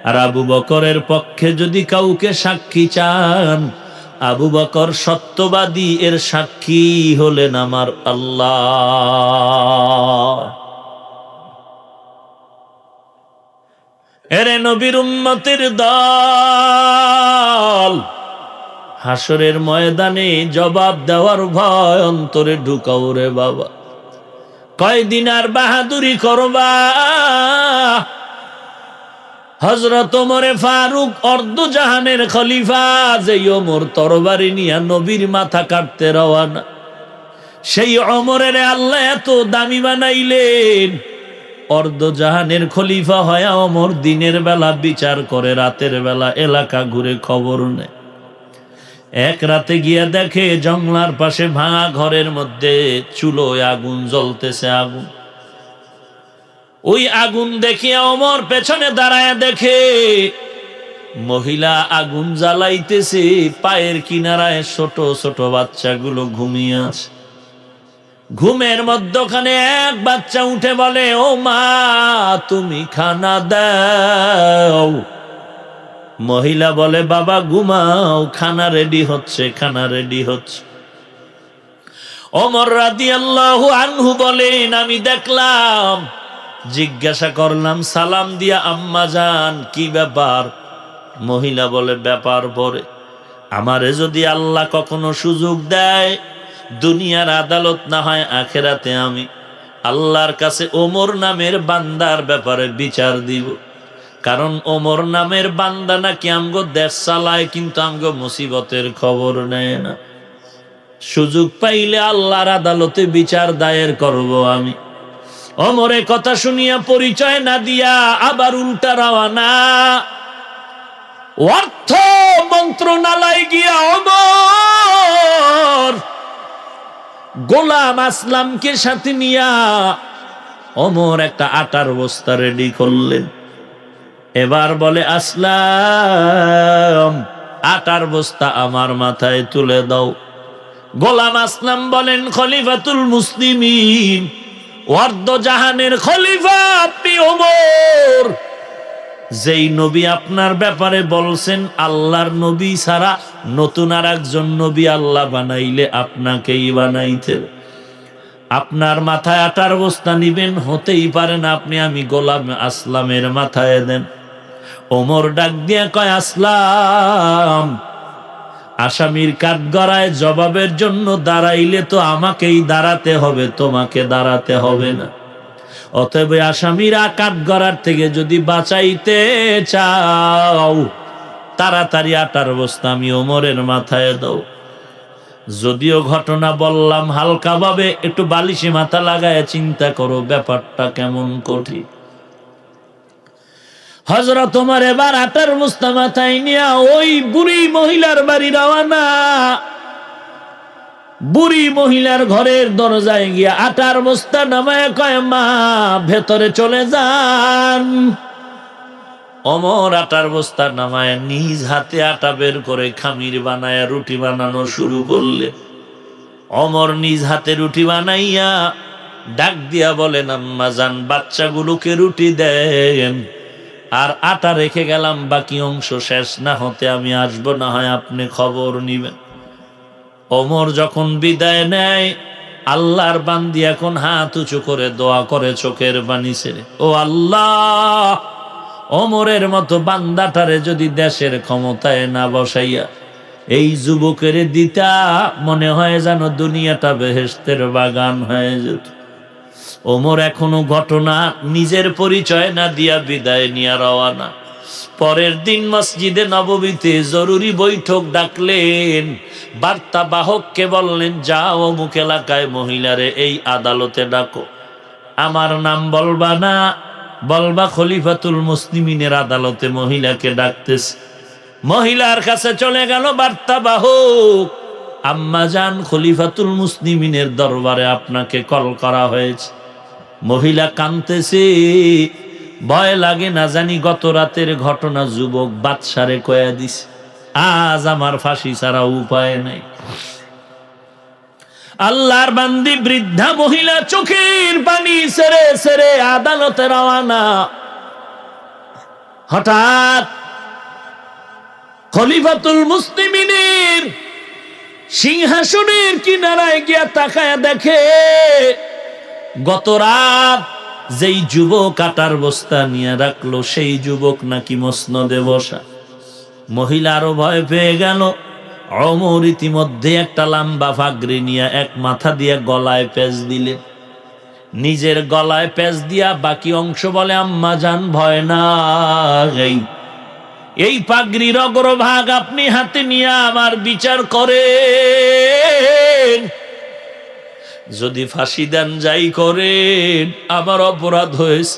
আর আবু বকরের পক্ষে যদি কাউকে সাক্ষী চান, আবু বকর সত্যবাদী, এর সাক্ষী হলেন আমার আল্লাহ। এরে নবীর উম্মতের দল, হাসরের ময়দানে জবাব দেওয়ার ভয় অন্তরে ঢুকাও রে বাবা। কয়দিন আর বাহাদুরি করবা? হযরত ওমরে ফারুক অর্ধজাহানের খলিফা, যেই ওমর তরবারি নিয়া নবীর মাথা কাটতে রওয়ানা, সেই ওমরের আল্লাহ এত দামি বানাইলেন, অর্ধজাহানের খলিফা হয়া ওমর দিনের বেলা বিচার করে, রাতের বেলা এলাকা ঘুরে খবর নেয়। এক রাতে গিয়া দেখে জংলার পাশে ভাঙা ঘরের মধ্যে চুলোয় আগুন জ্বলতেছে। আগুন, ওই আগুন দেখিয়া ওমর পেছনে দাঁড়ায় দেখে মহিলা আগুন জ্বালাইতেছে, পায়ের কিনারায় ছোট ছোট বাচ্চাগুলো ঘুমিয়ে আছে। ঘুমের মধ্যখানে এক বাচ্চা উঠে বলে, ও মা, তুমি খানা দাও। মহিলা বলে, বাবা ঘুমাও, খানা রেডি হচ্ছে, খানা রেডি হচ্ছে। ওমর রাদিয়াল্লাহু আনহু বলেন, আমি দেখলাম, জিজ্ঞাসা করলাম সালাম দিয়া, আম্মা জান কি ব্যাপার? মহিলা বলে, ব্যাপার পরে, আমারে যদি আল্লাহ কখনো সুযোগ দেয়, দুনিয়ার আদালত না হয় আখেরাতে, আমি আল্লাহর কাছে ওমর নামের বান্দার ব্যাপারে বিচার দিব। কারণ ওমর নামের বান্দা নাকি আমগো দেশ চালায়, কিন্তু আমগো মুসিবতের খবর নেয় না। সুযোগ পাইলে আল্লাহর আদালতে বিচার দায়ের করব আমি। ওমরে কথা শুনিয়া পরিচয় না দিয়া আবার উল্টা রওয়ানা। অর্থ মন্ত্রণালয় গিয়া ওমর গোলাম আসলামকে সাথে নিয়া ওমর একটা আটার বস্তা রেডি করলেন। এবার বলে, আসলাম, আটার বস্তা আমার মাথায় তুলে দাও। গোলাম আসলাম বলেন, খলিফাতুল মুসলিমিন, অর্ধজাহানের খলিফা আপনি ওমর, যেই নবী আপনার ব্যাপারে বলছেন আল্লাহর নবী ছাড়া নতুন আর একজন নবী আল্লাহ বানাইলে আপনাকেই বানাইতেন। আপনার মাথায় আটার বস্তা নিবেন, হতেই পারে না আপনি আমি গোলাম আসলামের মাথায় দেন। ওমর ডাক দিয়া কয়, আসলাম, আসামির কাঠগড়ায় জবাবের জন্য দাঁড়াইলে তো আমাকেই দাঁড়াতে হবে, তোমাকে দাঁড়াতে হবে না। অতএব আসামিরা কাঠগড়ার থেকে যদি বাঁচাইতে চাও, তাড়াতাড়ি আটার বস্তা আমি ওমরের মাথায় দাও। যদিও ঘটনা বললাম হালকাভাবে, একটু বালিশে মাথা লাগায় চিন্তা করো ব্যাপারটা কেমন কঠিন। হযরত ওমর এবার আটার বস্তা মাথায় নিয়া ওই বুড়ি মহিলার বাড়ি রওনা। বুড়ি মহিলার ঘরের দরজায় গিয়া আটার বস্তা নামায় কয়, মা ভেতরে চলে যান। ওমর আটার বস্তা নামায় নিজ হাতে আটা বের করে খামির বানায় রুটি বানানো শুরু করলেন। ওমর নিজ হাতে রুটি বানাইয়া ডাক দিয়া বলেন, আম্মা জান বাচ্চাগুলোকে রুটি দেন, আর আটা রেখে গেলাম, বাকি অংশ শেষ না হতে আমি আসবো, না হয় আপনি খবর নিবেন। ওমর যখন বিদায় নেয়, আল্লাহর বান্দি এখন হাত উঁচু করে দোয়া করে চোখের পানি ছেড়ে, ও আল্লাহ, ওমরের মতো বান্দাটারে যদি দেশের ক্ষমতায় না বসাইয়া এই যুবকের দিতা, মনে হয় যেন দুনিয়াটা বেহেশতের বাগান হয়ে যেত। ওমর এখনো ঘটনা নিজের পরিচয় না দিয়া বিদায় নিয়ে রওয়ানা। পরের দিন মসজিদে নববীতে জরুরি বৈঠক ডাকলেন। বার্তা বাহককে বললেন, যাও অমুক এলাকায় মহিলারে এই আদালতে ডাকো। আমার নাম বলবা না, বলবা খলিফাতুল মুসলিমিনের আদালতে মহিলাকে ডাকতেছে। মহিলার কাছে চলে গেল বার্তা বাহক, আম্মা জান খলিফাতুল মুসলিমিনের দরবারে আপনাকে কল করা হয়েছে। মহিলা কাঁদতেছে, ভয় লাগে না জানি গত রাতের ঘটনা যুবক বাদশারে কয়া দিছে, আজ আমার ফাঁসি ছাড়া উপায় নাই। আল্লাহর বান্দি বৃদ্ধা মহিলা চোখের পানি ছেড়ে ছেড়ে আদালতে রওয়ানা। হঠাৎ খলিফাতুল মুসলিমিনের সিংহাসনের কিনারায় গিয়া তাকায়া দেখে, গত রাত যেই যুবক আটার বস্তা নিয়ে রাখলো সেই যুবক নাকি মসনদে বসা। মহিলা আরো ভয় পেয়ে গেল। ওমর ইতিমধ্যে একটা লম্বা পাগড়ি নিয়ে এক মাথা দিয়ে গলায় পেঁচ দিলে, নিজের গলায় পেঁচ দিয়া বাকি অংশ বলে, আম্মা জান ভয় নাই, এই পাগড়ির অগ্রভাগ আপনি হাতে নিয়ে আমার বিচার করেন, যদি ফাঁসি দেন যাই করেন, আমার অপরাধ হয়েছে,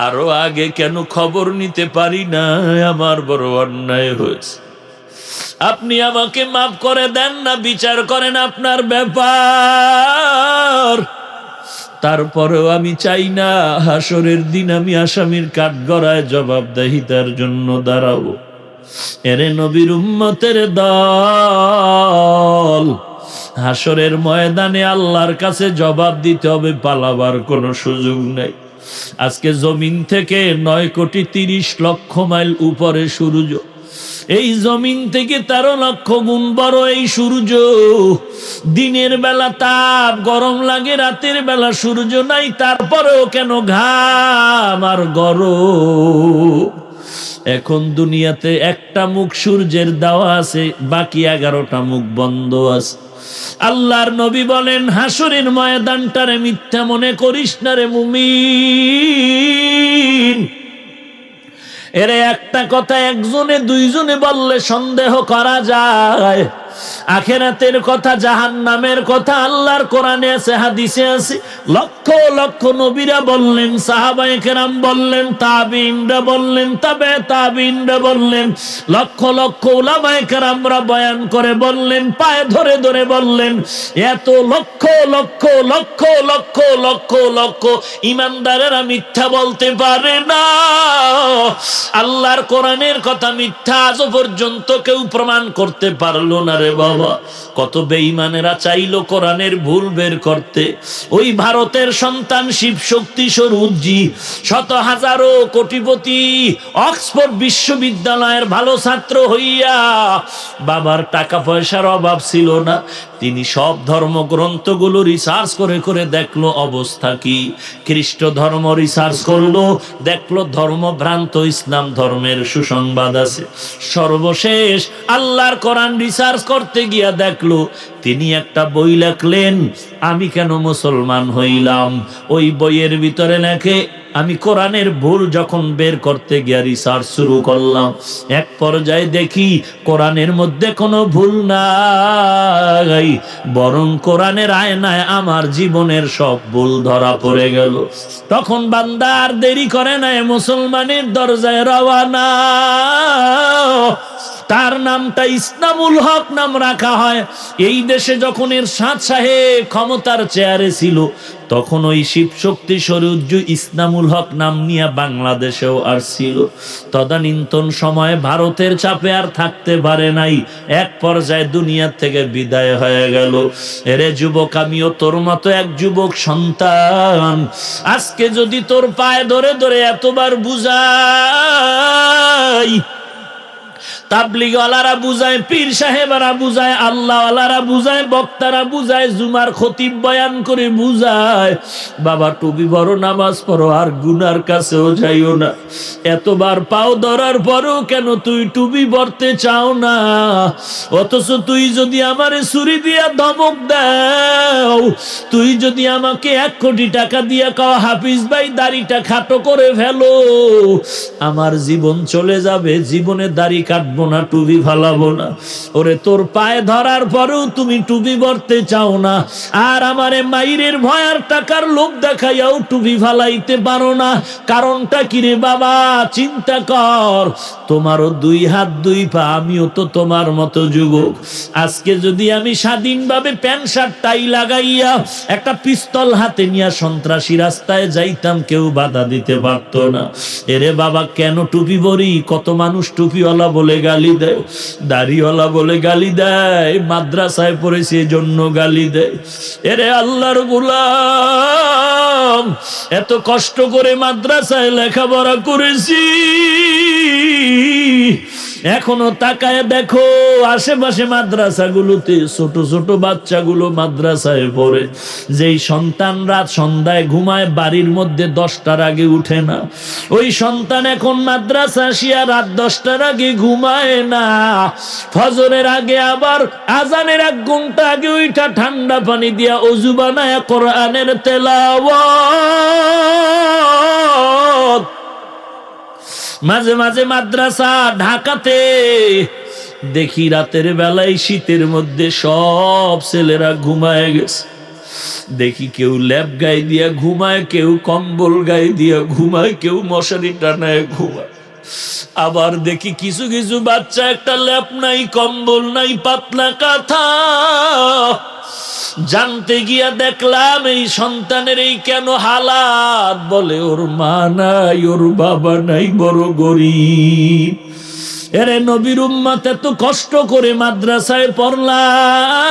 আরো আগে কেন খবর নিতে পারি না, আমার বড় অন্যায় হয়েছে, আপনি আমাকে মাফ করে দেন না, বিচার করেন আপনার ব্যাপার। তারপরেও আমি চাই না হাসরের দিন আমি আসামির কাঠগড়ায় জবাবদিহিতার জন্য দাঁড়াবো। এরে নবীর উম্মতের দল, হাসরের ময়দানে আল্লাহর কাছে জবাব দিতে হবে, পালাবার কোনো সুযোগ নেই। আজকে জমিন থেকে 9,30,00,000 মাইল উপরে সূর্য, এই জমিন থেকে 13 লক্ষ গুণ বড় এই সূর্য। দিনের বেলা তাপ গরম লাগে, রাতের বেলা সূর্য নাই, তারপরেও কেন ঘাম আর গরম। এখন দুনিয়াতে একটা মুখ সূর্যের দেওয়া আছে, বাকি 11টা মুখ বন্ধ আছে। আল্লাহর নবী বলেন, হাসরের ময়দানটারে মিথ্যা মনে করিস না রে মুমিন। এরে একটা কথা একজনে দুইজনে বললে সন্দেহ করা যায়। আখিরাতের কথা, জাহান্নামের কথা আল্লাহর কোরআনে আছে, হাদিসে আছে। লক্ষ লক্ষ নবীরা বললেন, সাহাবায়ে কেরাম বললেন, তাবিঈনরা বললেন, তাবে তাবিঈনরা বললেন, লক্ষ লক্ষ উলামায়ে কেরামরা বয়ান করে বললেন, পায়ে ধরে ধরে বললেন। এত লক্ষ লক্ষ লক্ষ লক্ষ লক্ষ লক্ষ ঈমানদারেরা মিথ্যা বলতে পারে না। আল্লাহর কোরআনের কথা মিথ্যা আজও পর্যন্ত কেউ প্রমাণ করতে পারলো না রে বাবা। কত বেঈমানেরা চাইলো কোরআনের ভুল বের করতে। ওই ভারতের সন্তান শিব শক্তি স্বরূপজি, শত হাজারো কোটিপতি, অক্সফোর্ড বিশ্ববিদ্যালয়ের ভালো ছাত্র হইয়া বাবার টাকা পয়সার অভাব ছিল না, তিনি সব ধর্মগ্রন্থগুলো রিসার্চ করে করে দেখলো অবস্থা কি। খ্রিস্ট ধর্ম রিসার্চ করলো, দেখলো ধর্মভ্রান্ত ইসলাম ধর্মের সুসংবাদ আছে। সর্বশেষ আল্লাহর কোরআন রিসার্চ করতে গিয়া দেখলো, তিনি একটা বই লেখলেন, আমি কেন মুসলমান হইলাম। ওই বইয়ের ভিতরে লেখে, আমি কোরআনের ভুল যখন বের করতে গিয়ে রিসার্চ শুরু করলাম, এক পর্যায়ে দেখি কোরআনের মধ্যে কোনো ভুল নাই, বরং কোরআনের আয়নায় আমার জীবনের সব ভুল ধরা পড়ে গেল। তখন বান্দা আর দেরি করে নাই, মুসলমানের দরজায় রওয়ানা। তার নামটা ইসলামুল হক নাম রাখা হয়। এই দেশে যখন এরশাদ সাহেব ক্ষমতার চেয়ারে ছিল, তখন ওই শিব শক্তি শরীয়ুজ্জু ইসলামুল হক নাম নিয়ে বাংলাদেশেও আসছিল। তদানীন্তন সময়ে ভারতের চাপে আর থাকতে পারে নাই, এক পর্যায়ে দুনিয়া থেকে বিদায় হয়ে গেল। এরে যুবক, আমিও তোর মতো এক যুবক সন্তান। আজকে যদি তোর পায়ে ধরে ধরে এতবার বুঝাই, তাবলিগওয়ালারা বুঝায়, পীর সাহেবরা বুঝায়, আল্লাহওয়ালারা বুঝায়, বক্তারা বুঝায়, জুমার খতিব বয়ান করে বুঝায়, বাবা টুপি পরো, নামাজ পড়ো, আর গুনার কাছেও যাইও না। এতবার পাও ধরার পরও কেন তুই টুপি পরতে চাও না? অথচ তুই যদি আমারে ছুরি দিয়া ধমক দাও, তুই যদি আমাকে 1 কোটি টাকা দিয়া কাও হাফিজ ভাই দাড়িটা খাটো করে ফেলো, আমার জীবন চলে যাবে, জীবনে দাড়ি কাটবো না, টুপি ফালাবো না। ওরে তোর পায়ে ধরার পরেও তুমি টুপি পরতে চাও না, আর আমারে মাইরের ভয়ার টাকার লোভ দেখাইয়াও টুপি ফালাইতে পারো না। কারণটা কি রে বাবা? চিন্তা কর। তোমারও 2 হাত 2 পা, আমিও তো তোমার মতো যুবক। আজকে যদি আমি স্বাধীনভাবে প্যান্ট শার্ট টাই লাগাইয়া একটা পিস্তল হাতে নিয়ে সন্ত্রাসী রাস্তায় যাইতাম, কেউ বাধা দিতে পারতো না। এরে বাবা, কেন টুপি পরি? কত মানুষ টুপিওয়ালা বলে গালি দেয়, দাড়িওয়ালা বলে গালি দেয়, মাদ্রাসায় পড়েছে এজন্য গালি দেয়। এরে আল্লাহর গোলাম, এত কষ্ট করে মাদ্রাসায় লেখাপড়া করেছি, এখনো তাকায় দেখো আশেপাশে মাদ্রাসাগুলোতে ছোট ছোট বাচ্চাগুলো মাদ্রাসায় পড়ে। যেই সন্তান রাত সন্ধ্যায় ঘুমায়, বাড়ির মধ্যে 10টার আগে উঠে না, ওই সন্তান এখন মাদ্রাসা আসিয়া রাত 10টার আগে ঘুমায় না। ফজরের আগে আবার আজানের 1 ঘন্টা আগে ওইটা ঠান্ডা পানি দিয়া ওযু বানায় কোরআনের তেলাওয়াত। মাঝে মাঝে মাদ্রাসা ঢাকাতে দেখি রাতের বেলায় শীতের মধ্যে সব ছেলেরা ঘুমায় গেছে। দেখি কেউ ল্যাপ গায়ে দিয়া ঘুমায়, কেউ কম্বল গায়ে দিয়া ঘুমায়, কেউ মশারি টানায় ঘুমায়। আবার দেখি কিছু কিছু বাচ্চা একটা ল্যাপ নাই, কম্বল নাই, পাতলা কাঁথা। জানতে গিয়া দেখলাম এই সন্তানের এই কেন হালাত, বলে ওর মা নাই, ওর বাবা নাই, বড় গরিব। এরে নবীর উম্মত, এত কষ্ট করে মাদ্রাসায় পড়লাম,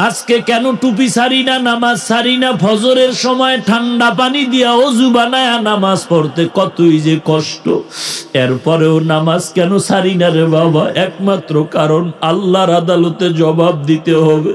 আজকে কেন টুপি ছাড়ি না, নামাজ ছাড়ি না? ফজরের সময় ঠান্ডা পানি দিয়া ওযু বানায়া নামাজ পড়তে কতই যে কষ্ট, এরপরেও নামাজ কেন ছাড়ি না রে বাবা? একমাত্র কারণ আল্লাহর আদালতে জবাব দিতে হবে।